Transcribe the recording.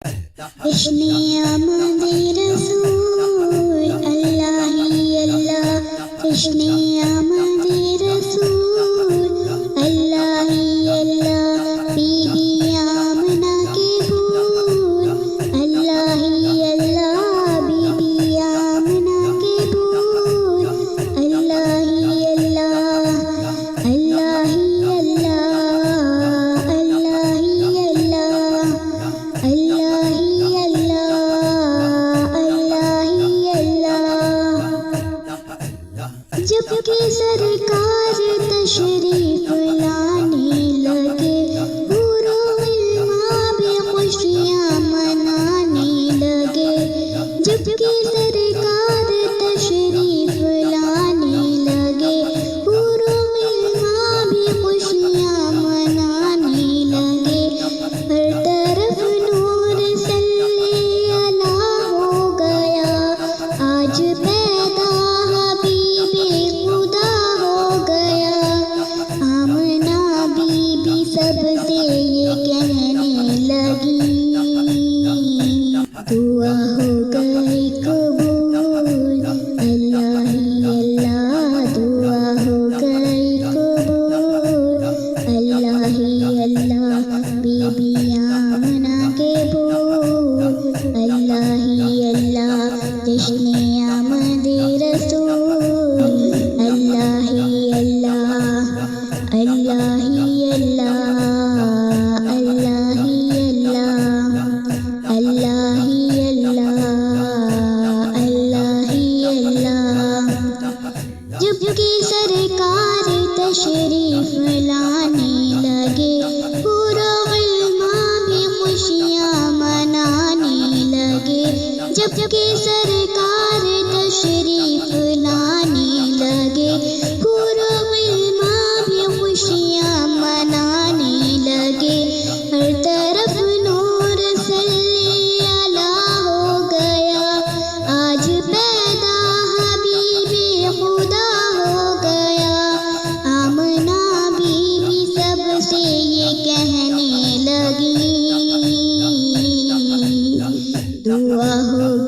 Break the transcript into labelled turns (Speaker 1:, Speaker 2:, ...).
Speaker 1: جشن آمد رسول اللہ ہی اللہ، جشن آمد رسول اللہ ہی اللہ، بی بی آمنہ کے پھول اللہ ہی اللہ، بی بی آمنہ کے پھول اللہ ہی اللہ، اللہ ہی اللہ، اللہ ہی اللہ، اللہ ہی اللہ، اللہ ہی اللہ۔ جب کہ سرکار تشریف لانے لگے، حور و غلمان بھی خوشیاں منانے لگے۔ جب کہ سرکار تشریف لانے لگے، حور و غلمان بھی خوشیاں منانے لگے۔ ہر طرف نور صلی اللہ ہو گیا، آج پیدا حبیب خدا ہو گیا۔ آمنہ بی بی سب سے یہ کہنے لگی، دعا ہو گئی قبول اللہ ہی اللہ، دعا ہو گئی قبول اللہ ہی اللہ، بی بی آمنہ کے پھول اللہ ہی اللہ، جشن آمد رسول اللہ ہی اللہ، اللہ ہی اللہ، اللہ ہی اللہ، اللہ ہی اللہ، اللہ ہی اللہ۔ جب کہ سرکار تشریف لانے لگے، حور و غلمان بھی خوشیاں منانے لگے۔ جب کہ سرکار تشریف لانے لگے، حور و غلمان بھی خوشیاں منانے لگے۔ ہر طرف نور صلی اللہ ہو گیا، آج پیدا حبیب خدا ہو گیا۔ آمنہ بی بی سب سے یہ کہنے لگی، دعا ہو